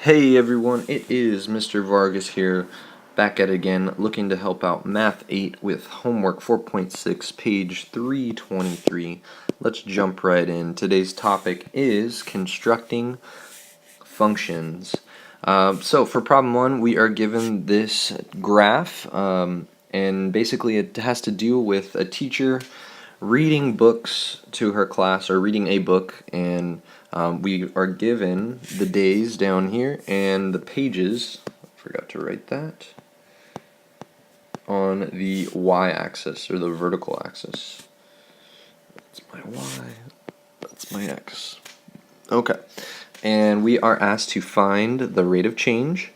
Hey everyone, it is Mr. Vargas here, back at it again, looking to help out Math 8 with homework 4.6, page 323. Let's jump right in. Today's topic is constructing functions. So for problem 1, we are given this graph, and basically it has to do with a teacher reading books to her class, or reading a book, and we are given the days down here and the pages, I forgot to write that, on the y-axis, or the vertical axis. That's my y, that's my x. Okay, and we are asked to find the rate of change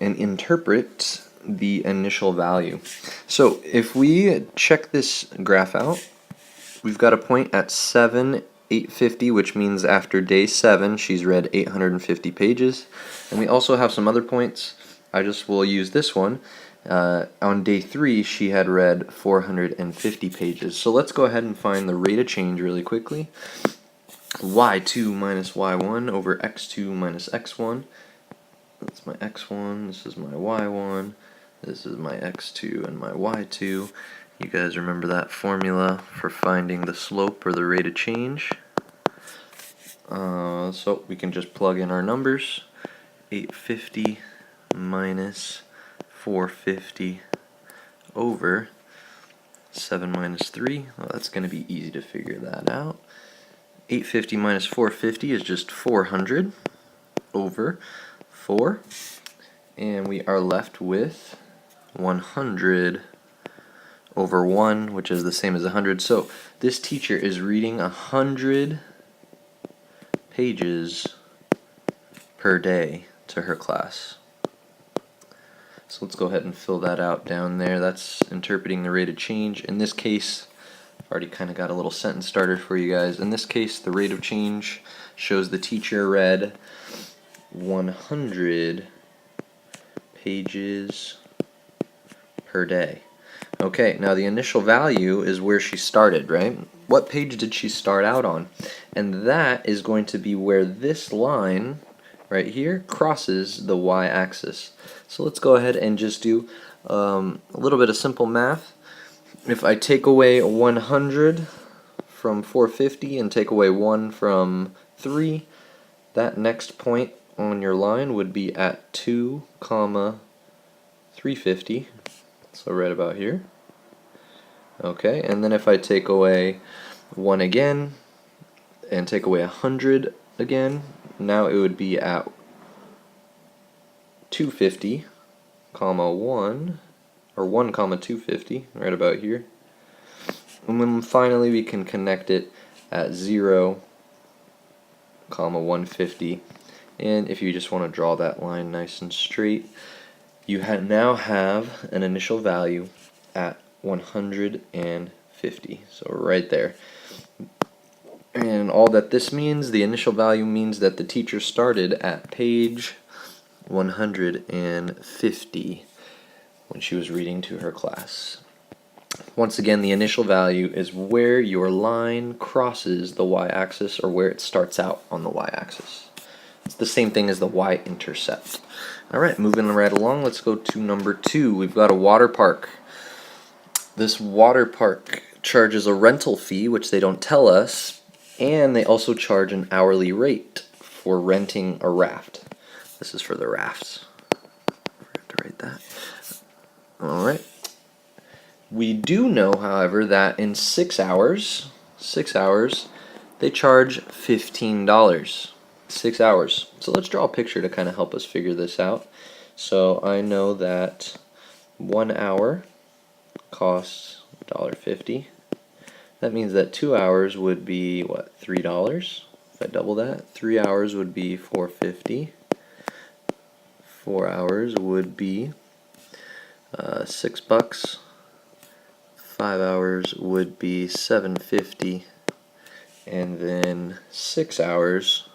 and interpret the initial value. So if we check this graph out, we've got a point at 850, which means after day 7 she's read 850 pages. And we also have some other points. I just will use this one. On day 3 she had read 450 pages. So let's go ahead and find the rate of change really quickly. y2 minus y1 over x2 minus x1. That's my x1, this is my y1, this is my x2 and my y2. You guys remember that formula for finding the slope or the rate of change? So we can just plug in our numbers. 850 minus 450 over 7 minus 3. Well, that's going to be easy to figure that out. 850 minus 450 is just 400 over 4. And we are left with 100 over 1, which is the same as 100. So this teacher is reading 100 pages per day to her class. So let's go ahead and fill that out down there. That's interpreting the rate of change. In this case, I've already kind of got a little sentence starter for you guys. In this case, the rate of change shows the teacher read 100 pages per day. Okay, now the initial value is where she started, right? What page did she start out on? And that is going to be where this line right here crosses the y-axis. So let's go ahead and just do a little bit of simple math. If I take away 100 from 450 and take away 1 from 3, that next point on your line would be at 2, 350. So right about here. Okay, and then if I take away 1 again and take away 100 again, now it would be at 250, 1, or 1, 250, right about here. And then finally we can connect it at 0, 150. And if you just want to draw that line nice and straight, you now have an initial value at 150. So right there. And all that this means, the initial value means that the teacher started at page 150 when she was reading to her class. Once again, the initial value is where your line crosses the y-axis, or where it starts out on the y-axis. It's the same thing as the y-intercept. Alright, moving right along, let's go to number 2. We've got a water park. This water park charges a rental fee, which they don't tell us, and they also charge an hourly rate for renting a raft. This is for the rafts. Forgot to write that. Alright. We do know, however, that in 6 hours, they charge $15. 6 hours. So let's draw a picture to kind of help us figure this out. So I know that 1 hour costs $1.50. That means that 2 hours would be, what, $3? If I double that, 3 hours would be $4.50. 4 hours would be $6. 5 hours would be $7.50. And then 6 hours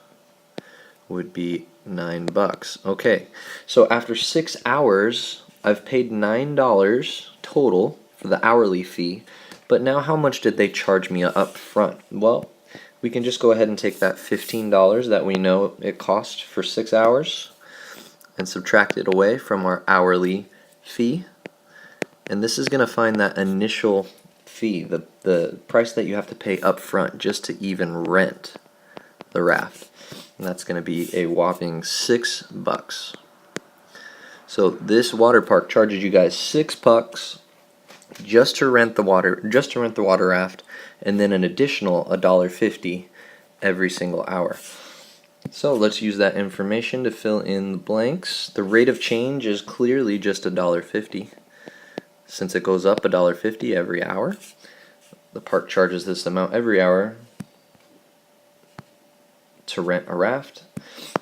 would be $9. Okay, so after 6 hours, I've paid $9 total for the hourly fee, but now how much did they charge me up front? Well, we can just go ahead and take that $15 that we know it cost for 6 hours, and subtract it away from our hourly fee. And this is going to find that initial fee, the price that you have to pay up front just to even rent the raft. And that's going to be a whopping $6. So this water park charges you guys $6 just to rent the water raft, and then an additional $1.50 every single hour. So let's use that information to fill in the blanks. The rate of change is clearly just $1.50. Since it goes up $1.50 every hour, the park charges this amount every hour to rent a raft.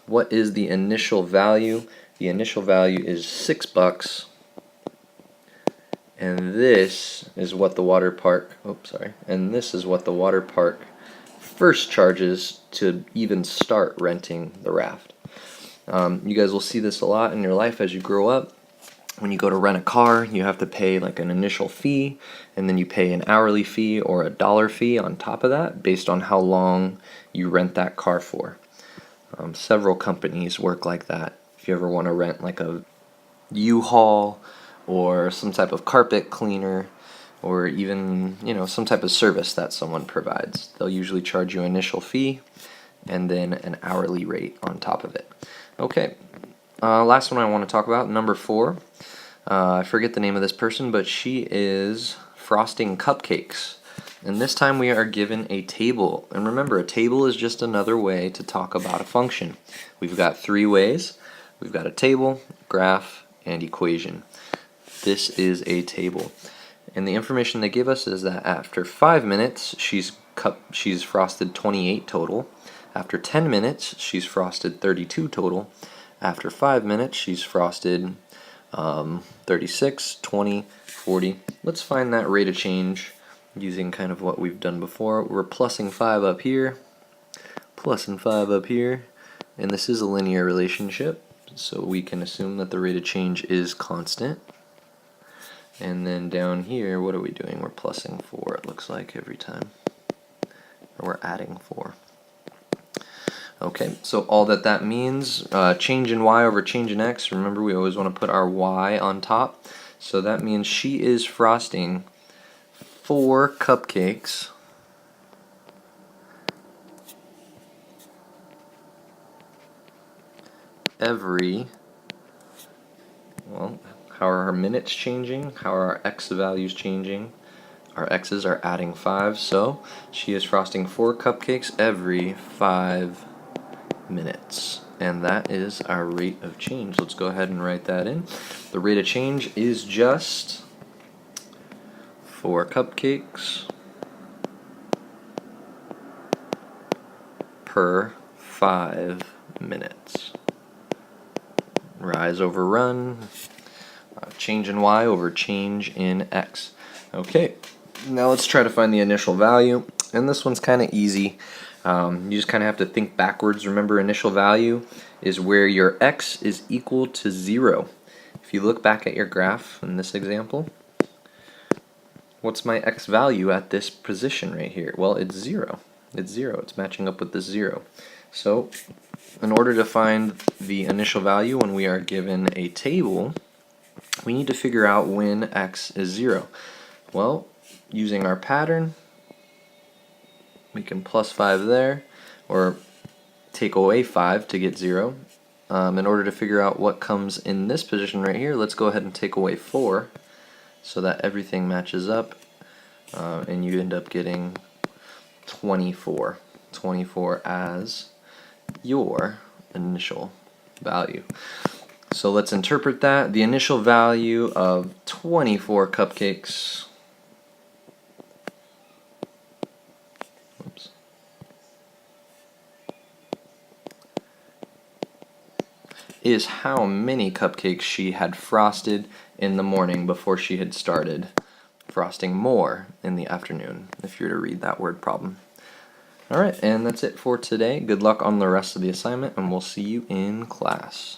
What is the initial value? The initial value is $6, and this is what the water park. And this is what the water park first charges to even start renting the raft. You guys will see this a lot in your life as you grow up. When you go to rent a car, you have to pay like an initial fee, and then you pay an hourly fee or a dollar fee on top of that based on how long you rent that car for. Several companies work like that. If you ever want to rent like a U-Haul or some type of carpet cleaner, or even some type of service that someone provides, they'll usually charge you an initial fee and then an hourly rate on top of it. Okay, last one I want to talk about, number 4. I forget the name of this person, but she is frosting cupcakes. And this time we are given a table. And remember, a table is just another way to talk about a function. We've got 3 ways. We've got a table, graph, and equation. This is a table. And the information they give us is that after 5 minutes, she's frosted 28 total. After 10 minutes, she's frosted 32 total. After 5 minutes, she's frosted 36, 20, 40. Let's find that rate of change using kind of what we've done before. We're plussing 5 up here, plussing 5 up here, and this is a linear relationship, so we can assume that the rate of change is constant. And then down here, what are we doing? We're plussing 4, it looks like, every time. Or we're adding 4. Okay, so all that means, change in y over change in x. Remember, we always want to put our y on top. So that means she is frosting 4 cupcakes every, how are our minutes changing? How are our x values changing? Our x's are adding 5, so she is frosting 4 cupcakes every 5 minutes. And that is our rate of change. Let's go ahead and write that in. The rate of change is just 4 cupcakes per 5 minutes. Rise over run, change in y over change in x. Okay, now let's try to find the initial value, and this one's kind of easy. You just kind of have to think backwards. Remember, initial value is where your x is equal to 0. If you look back at your graph in this example, what's my x value at this position right here? Well, it's 0. It's 0. It's matching up with this 0. So in order to find the initial value when we are given a table, we need to figure out when x is 0. Well, using our pattern, we can plus 5 there, or take away 5 to get 0. In order to figure out what comes in this position right here, let's go ahead and take away 4 so that everything matches up, and you end up getting 24. 24 as your initial value. So let's interpret that. The initial value of 24 cupcakes is how many cupcakes she had frosted in the morning before she had started frosting more in the afternoon, if you're to read that word problem. Alright, and that's it for today. Good luck on the rest of the assignment, and we'll see you in class.